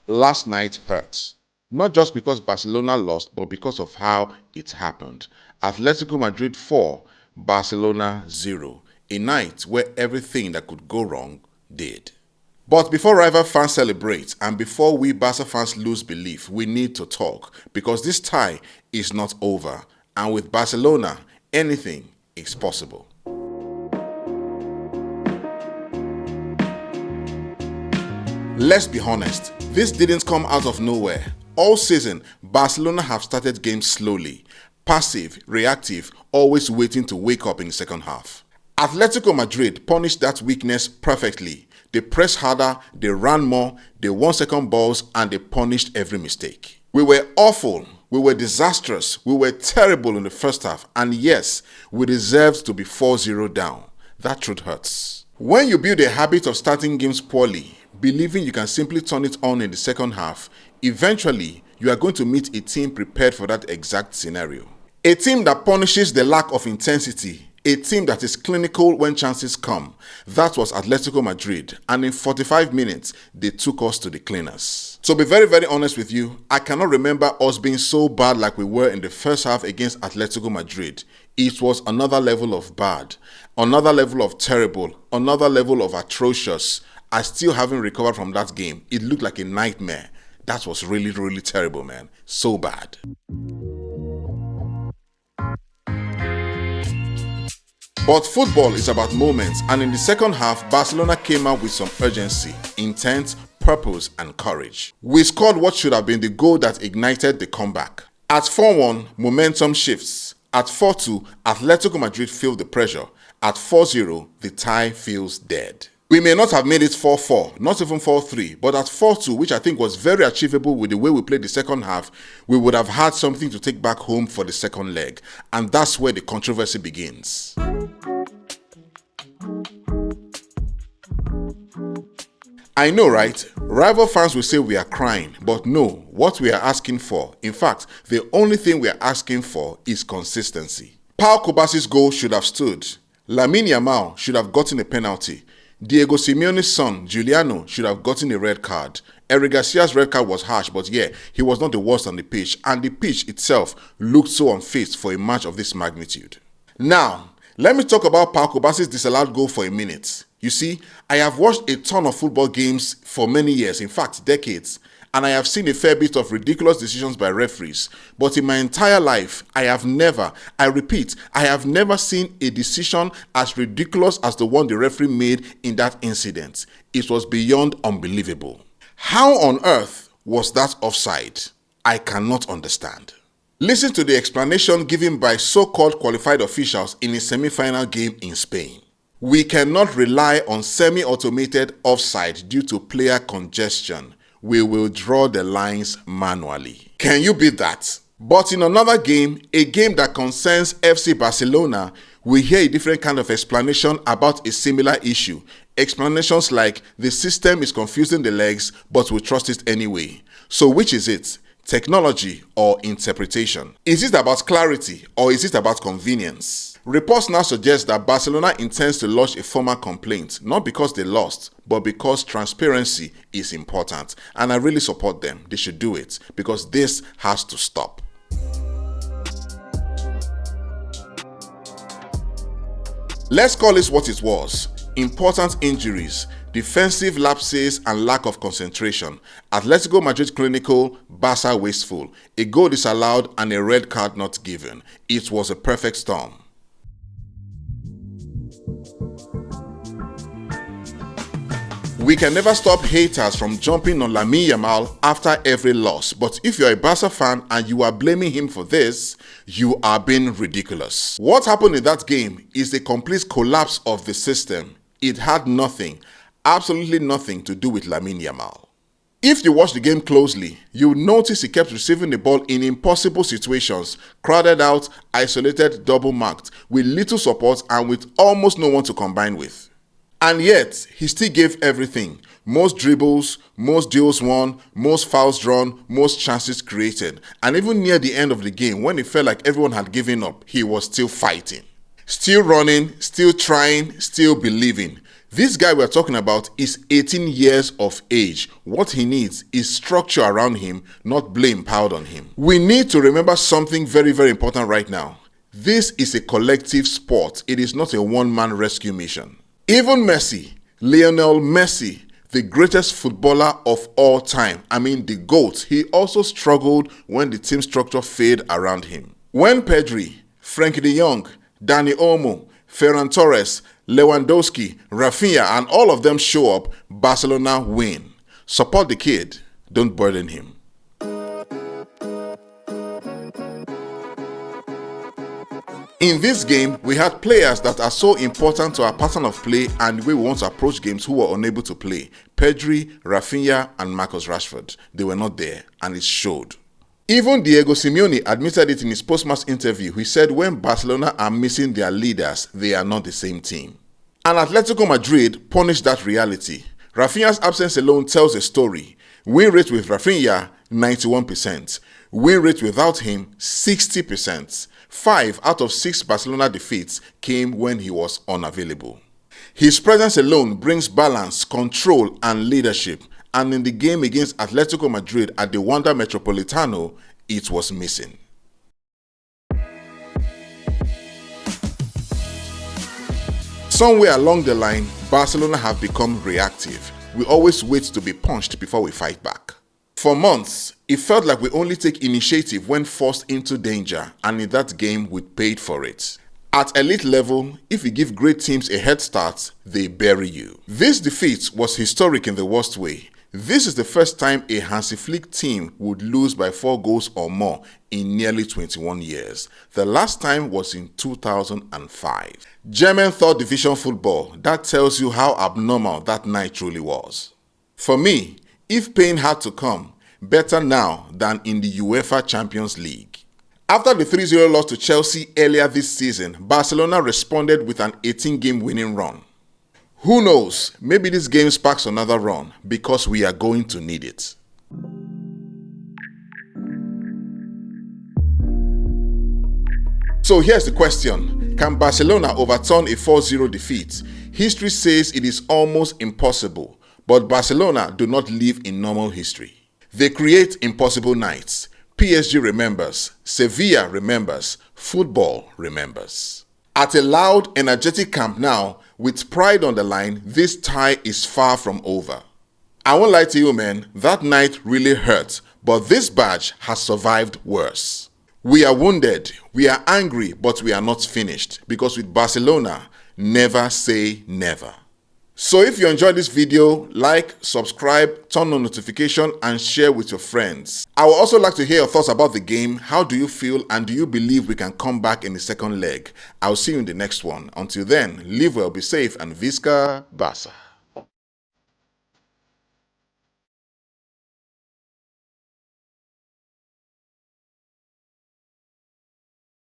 Last night hurt. Not just because Barcelona lost, but because of how it happened. Atletico Madrid 4, Barcelona 0. A night where everything that could go wrong did. But before rival fans celebrate and before we Barca fans lose belief, we need to talk because this tie is not over. And with Barcelona, anything is possible. Let's be honest, this didn't come out of nowhere. All season, Barcelona have started games slowly, passive, reactive, always waiting to wake up in the second half. Atletico Madrid punished that weakness perfectly. They pressed harder, they ran more, they won second balls, and they punished every mistake. We were awful, we were disastrous, we were terrible in the first half, and yes, we deserved to be 4-0 down. That truth hurts. When you build a habit of starting games poorly, believing you can simply turn it on in the second half, eventually you are going to meet a team prepared for that exact scenario. A team that punishes the lack of intensity, a team that is clinical when chances come. That was Atletico Madrid, and in 45 minutes, they took us to the cleaners. To be very, very honest with you, I cannot remember us being so bad like we were in the first half against Atletico Madrid. It was another level of bad, another level of terrible, another level of atrocious. I still haven't recovered from that game. It looked like a nightmare. That was really, really terrible, man. So bad. But football is about moments, and in the second half, Barcelona came out with some urgency, intent, purpose, and courage. We scored what should have been the goal that ignited the comeback. At 4-1, momentum shifts. At 4-2, Atletico Madrid feel the pressure. At 4-0, the tie feels dead. We may not have made it 4-4, not even 4-3, but at 4-2, which I think was very achievable with the way we played the second half, we would have had something to take back home for the second leg. And that's where the controversy begins. I know, right? Rival fans will say we are crying, but no, what we are asking for, in fact, the only thing we are asking for is consistency. Pau Kubasi's goal should have stood. Lamine Yamal should have gotten a penalty. Diego Simeone's son, Giuliano, should have gotten a red card. Eric Garcia's red card was harsh, but yeah, he was not the worst on the pitch, and the pitch itself looked so unfit for a match of this magnitude. Now, let me talk about Pau Kubasi's disallowed goal for a minute. You see, I have watched a ton of football games for many years, in fact decades, and I have seen a fair bit of ridiculous decisions by referees. But in my entire life, I have never seen a decision as ridiculous as the one the referee made in that incident. It was beyond unbelievable. How on earth was that offside? I cannot understand. Listen to the explanation given by so-called qualified officials in a semi-final game in Spain. We cannot rely on semi-automated offside due to player congestion. We will draw the lines manually. Can you beat that? But in another game, a game that concerns FC Barcelona, we hear a different kind of explanation about a similar issue. Explanations like, the system is confusing the legs, but we trust it anyway. So which is it? Technology or interpretation? Is it about clarity or is it about convenience? Reports now suggest that Barcelona intends to lodge a formal complaint, not because they lost, but because transparency is important. And I really support them. They should do it because this has to stop. Let's call this what it was. Important injuries, defensive lapses and lack of concentration. Atletico Madrid clinical, Barca wasteful. A goal disallowed and a red card not given. It was a perfect storm. We can never stop haters from jumping on Lamine Yamal after every loss, but if you're a Barca fan and you are blaming him for this, you are being ridiculous. What happened in that game is a complete collapse of the system. It had nothing, absolutely nothing to do with Lamine Yamal. If you watch the game closely, you'll notice he kept receiving the ball in impossible situations, crowded out, isolated, double-marked, with little support and with almost no one to combine with. And yet, he still gave everything. Most dribbles, most duels won, most fouls drawn, most chances created. And even near the end of the game, when it felt like everyone had given up, he was still fighting. Still running, still trying, still believing. This guy we're talking about is 18 years of age. What he needs is structure around him, not blame piled on him. We need to remember something very, very important right now. This is a collective sport. It is not a one-man rescue mission. Even Messi, Lionel Messi, the greatest footballer of all time, the GOAT, he also struggled when the team structure failed around him. When Pedri, Frankie de Jong, Dani Olmo, Ferran Torres, Lewandowski, Rafinha, and all of them show up, Barcelona win. Support the kid, don't burden him. In this game, we had players that are so important to our pattern of play and the way we want to approach games who were unable to play. Pedri, Rafinha, and Marcus Rashford. They were not there, and it showed. Even Diego Simeone admitted it in his post-match interview. He said when Barcelona are missing their leaders, they are not the same team. And Atletico Madrid punished that reality. Rafinha's absence alone tells a story. Win rate with Rafinha, 91%. Win rate without him, 60%. 5 out of 6 Barcelona defeats came when he was unavailable. His presence alone brings balance, control, and leadership. And in the game against Atletico Madrid at the Wanda Metropolitano, it was missing. Somewhere along the line, Barcelona have become reactive. We always wait to be punched before we fight back. For months, it felt like we only take initiative when forced into danger, and in that game, we paid for it. At elite level, if you give great teams a head start, they bury you. This defeat was historic in the worst way. This is the first time a Hansi Flick team would lose by 4 goals or more in nearly 21 years. The last time was in 2005. German 3rd Division football, that tells you how abnormal that night truly was. For me, if pain had to come, better now than in the UEFA Champions League. After the 3-0 loss to Chelsea earlier this season, Barcelona responded with an 18-game winning run. Who knows, maybe this game sparks another run because we are going to need it. So here's the question, can Barcelona overturn a 4-0 defeat? History says it is almost impossible, but Barcelona do not live in normal history. They create impossible nights. PSG remembers, Sevilla remembers, football remembers. At a loud, energetic Camp Nou, with pride on the line, this tie is far from over. I won't lie to you, man, that night really hurt, but this badge has survived worse. We are wounded, we are angry, but we are not finished, because with Barcelona, never say never. So if you enjoyed this video, like, subscribe, turn on notification, and share with your friends. I would also like to hear your thoughts about the game. How do you feel, and do you believe we can come back in the second leg? I'll see you in the next one. Until then, live well, be safe, and Visca Barça.